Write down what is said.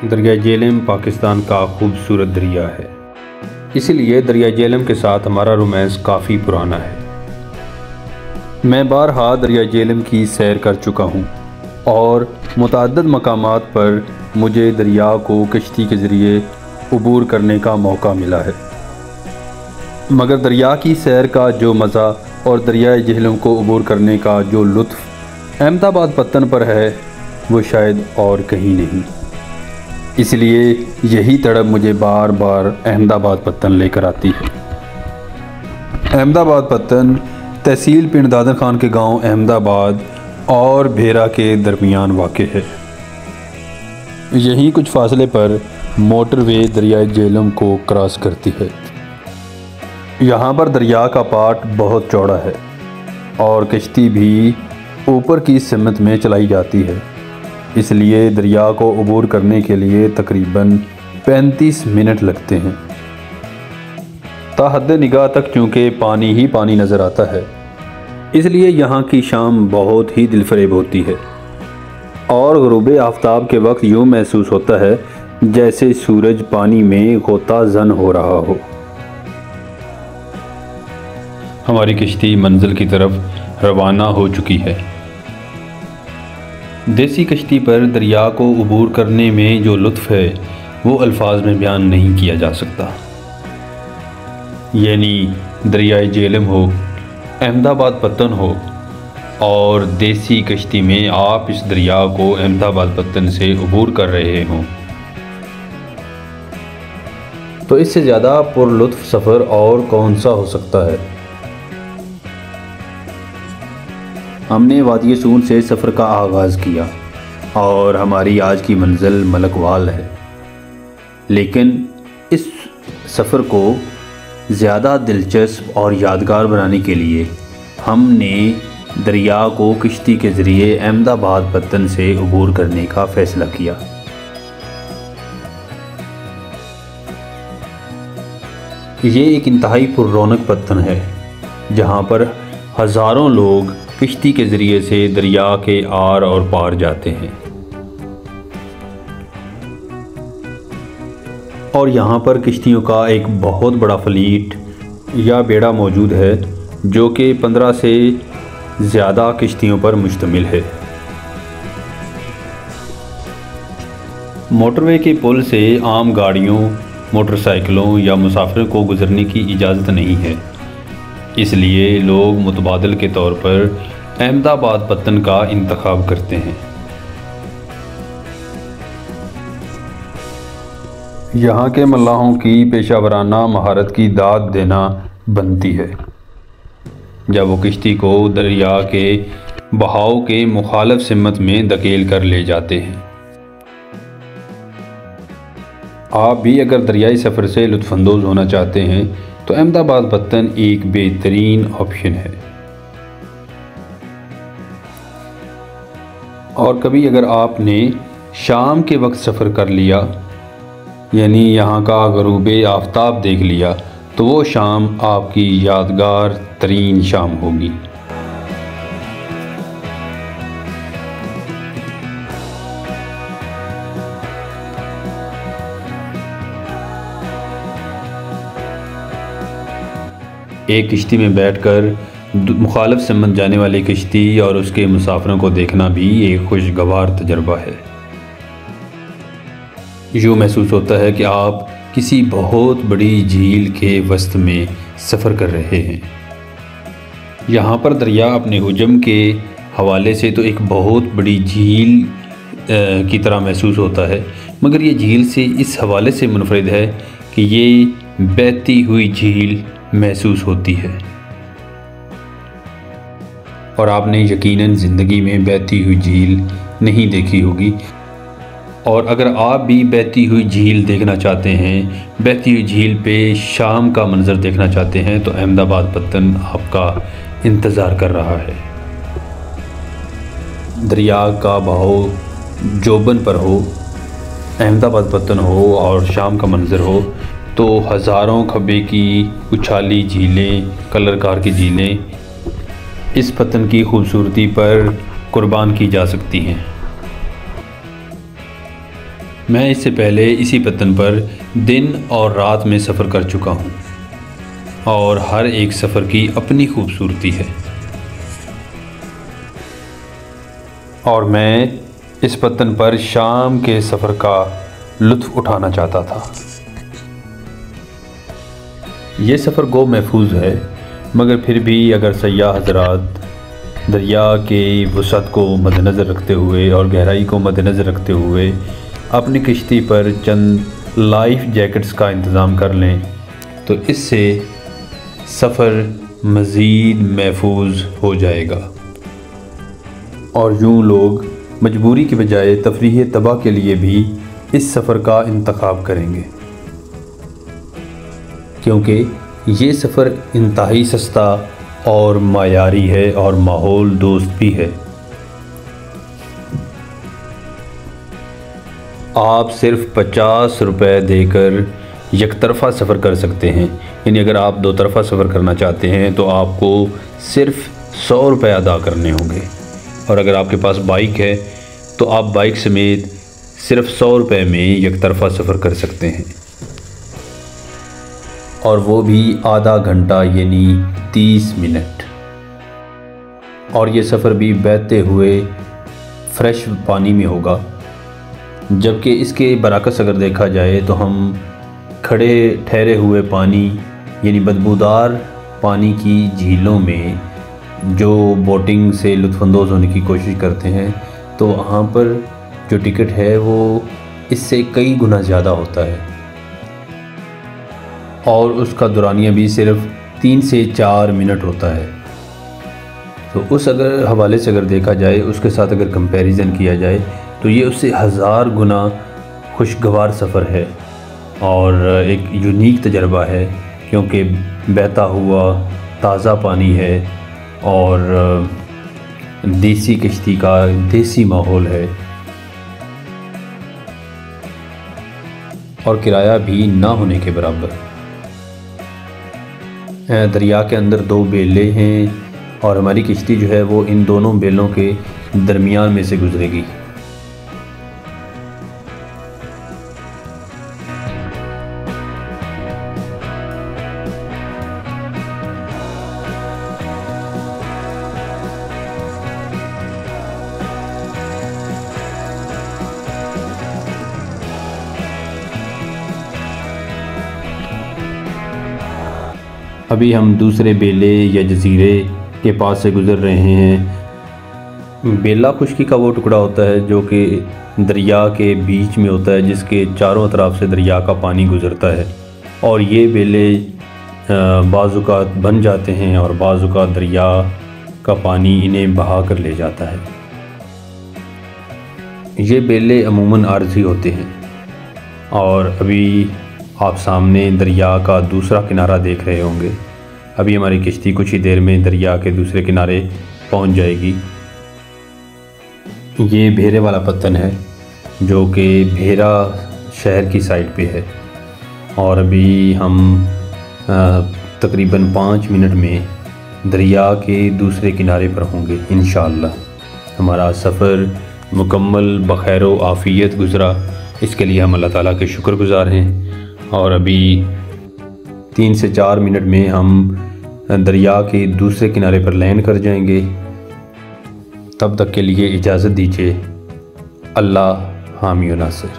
दरिया झेलम पाकिस्तान का खूबसूरत दरिया है, इसीलिए दरिया झेलम के साथ हमारा रोमांस काफ़ी पुराना है। मैं बारहा दरिया झेलम की सैर कर चुका हूँ और मुतअद्दिद मकामात पर मुझे दरिया को कश्ती के ज़रिए अबूर करने का मौका मिला है, मगर दरिया की सैर का जो मज़ा और दरिया झेलम को अबूर करने का जो लुत्फ़ अहमदाबाद पत्तन पर है वो शायद और कहीं नहीं। इसलिए यही तड़प मुझे बार बार अहमदाबाद पत्तन लेकर आती है। अहमदाबाद पत्तन तहसील पिंड दादर खान के गांव अहमदाबाद और भेरा के दरमियान वाक़ है। यहीं कुछ फासले पर मोटरवे दरिया झेलम को क्रॉस करती है। यहाँ पर दरिया का पाट बहुत चौड़ा है और कश्ती भी ऊपर की सिमत में चलाई जाती है, इसलिए दरिया को अबूर करने के लिए तकरीबन 35 मिनट लगते हैं। ताहद निगाह तक चूँकि पानी ही पानी नज़र आता है, इसलिए यहाँ की शाम बहुत ही दिलफरेब होती है और ग़ुरूब आफ़ताब के वक्त यूँ महसूस होता है जैसे सूरज पानी में गोता ज़न हो रहा हो। हमारी किश्ती मंजिल की तरफ रवाना हो चुकी है। देसी कश्ती पर दरिया को अबूर करने में जो लुत्फ़ है वो अल्फाज में बयान नहीं किया जा सकता। यानी दरियाए झेलम हो, अहमदाबाद पत्तन हो और देसी कश्ती में आप इस दरिया को अहमदाबाद पत्तन से अबूर कर रहे हों, तो इससे ज़्यादा पुरलुत्फ़ सफ़र और कौन सा हो सकता है। हमने वादी सून से सफ़र का आगाज़ किया और हमारी आज की मंजिल मलकवाल है, लेकिन इस सफ़र को ज़्यादा दिलचस्प और यादगार बनाने के लिए हमने दरिया को किश्ती के ज़रिए अहमदाबाद पत्तन से अबूर करने का फ़ैसला किया। ये एक इंतहाई पुररौनक पत्तन है जहाँ पर हज़ारों लोग किश्ती के ज़रिए से दरिया के आर और पार जाते हैं और यहाँ पर किश्तियों का एक बहुत बड़ा फ्लीट या बेड़ा मौजूद है जो कि 15 से ज़्यादा किश्तियों पर मुश्तमिल है। मोटरवे के पुल से आम गाड़ियों, मोटरसाइकिलों या मुसाफिरों को गुज़रने की इजाज़त नहीं है, इसलिए लोग मुतबादिल के तौर पर अहमदाबाद पत्तन का इंतखाब करते हैं। यहाँ के मल्लाहों की पेशावराना महारत की दाद देना बनती है जब वो किश्ती को दरिया के बहाव के मुखालिफ सिमत में धकेल कर ले जाते हैं। आप भी अगर दरियाई सफ़र से लुत्फ़अंदोज़ होना चाहते हैं तो अहमदाबाद पत्तन एक बेहतरीन ऑप्शन है। और कभी अगर आपने शाम के वक्त सफ़र कर लिया, यानी यहाँ का ग़ुरूब आफ़ताब देख लिया, तो वो शाम आपकी यादगार तरीन शाम होगी। एक किश्ती में बैठकर मुखालिफ सिमत जाने वाली किश्ती और उसके मुसाफिरों को देखना भी एक खुशगवार तजर्बा है। यूँ महसूस होता है कि आप किसी बहुत बड़ी झील के वस्त में सफ़र कर रहे हैं। यहाँ पर दरिया अपने हुजम के हवाले से तो एक बहुत बड़ी झील की तरह महसूस होता है, मगर ये झील से इस हवाले से मुनफरिद है कि ये बहती हुई झील महसूस होती है और आपने यकीनन ज़िंदगी में बहती हुई झील नहीं देखी होगी। और अगर आप भी बहती हुई झील देखना चाहते हैं, बहती हुई झील पे शाम का मंज़र देखना चाहते हैं, तो अहमदाबाद पत्तन आपका इंतज़ार कर रहा है। दरिया का बहाव जोबन पर हो, अहमदाबाद पत्तन हो और शाम का मंज़र हो, तो हज़ारों खब्बे की उछाली झीलें, कलरकार की झीलें इस पत्तन की खूबसूरती पर कुर्बान की जा सकती हैं। मैं इससे पहले इसी पत्तन पर दिन और रात में सफ़र कर चुका हूँ और हर एक सफ़र की अपनी खूबसूरती है। और मैं इस पत्तन पर शाम के सफ़र का लुत्फ़ उठाना चाहता था। ये सफ़र गो महफूज है, मगर फिर भी अगर सयाह हज़रात दरिया के वसअत को मद्देनज़र रखते हुए और गहराई को मद्देनज़र रखते हुए अपनी किश्ती पर चंद लाइफ जैकेट्स का इंतज़ाम कर लें तो इससे सफ़र मज़ीद महफूज हो जाएगा। और यूँ लोग मजबूरी के बजाय तफरीह तबाह के लिए भी इस सफ़र का इंतखाब करेंगे, क्योंकि ये सफ़र इंतहाई सस्ता और मायारी है और माहौल दोस्त भी है। आप सिर्फ 50 रुपये देकर एक तरफ़ा सफ़र कर सकते हैं। यानी अगर आप दो तरफ़ा सफ़र करना चाहते हैं तो आपको सिर्फ 100 रुपये अदा करने होंगे, और अगर आपके पास बाइक है तो आप बाइक समेत सिर्फ 100 रुपये में एक तरफ़ा सफ़र कर सकते हैं, और वो भी आधा घंटा यानी 30 मिनट। और ये सफ़र भी बहते हुए फ्रेश पानी में होगा, जबकि इसके बरअक्स अगर देखा जाए तो हम खड़े ठहरे हुए पानी यानी बदबूदार पानी की झीलों में जो बोटिंग से लुत्फ़अंदोज़ होने की कोशिश करते हैं, तो वहाँ पर जो टिकट है वो इससे कई गुना ज़्यादा होता है, और उसका दुरानिया भी सिर्फ 3 से 4 मिनट होता है। तो उस अगर हवाले से अगर देखा जाए, उसके साथ अगर कंपैरिजन किया जाए तो ये उससे 1000 गुना खुशगवार सफ़र है और एक यूनिक तजर्बा है, क्योंकि बहता हुआ ताज़ा पानी है और देसी किश्ती का देसी माहौल है, और किराया भी ना होने के बराबर। दरिया के अंदर 2 बेलें हैं और हमारी किश्ती जो है वो इन दोनों बेलों के दरमियान में से गुजरेगी। अभी हम दूसरे बेले या जजीरे के पास से गुज़र रहे हैं। बेला खुश्की का वो टुकड़ा होता है जो कि दरिया के बीच में होता है, जिसके चारों तरफ से दरिया का पानी गुज़रता है, और ये बेले बाज़ुकात बन जाते हैं और बाज़ुकात दरिया का पानी इन्हें बहा कर ले जाता है। ये बेले अमूमन आर्ज़ी होते हैं। और अभी आप सामने दरिया का दूसरा किनारा देख रहे होंगे। अभी हमारी किश्ती कुछ ही देर में दरिया के दूसरे किनारे पहुंच जाएगी। ये भेरे वाला पत्तन है जो कि भेरा शहर की साइड पे है, और अभी हम तकरीबन 5 मिनट में दरिया के दूसरे किनारे पर होंगे इंशाअल्लाह। हमारा सफ़र मुकम्मल बखैर व आफ़ियत गुज़रा, इसके लिए हम अल्लाह ताला के शुक्रगुज़ार हैं। और अभी 3 से 4 मिनट में हम दरिया के दूसरे किनारे पर लैंड कर जाएंगे। तब तक के लिए इजाज़त दीजिए। अल्लाह हामी व नासिर।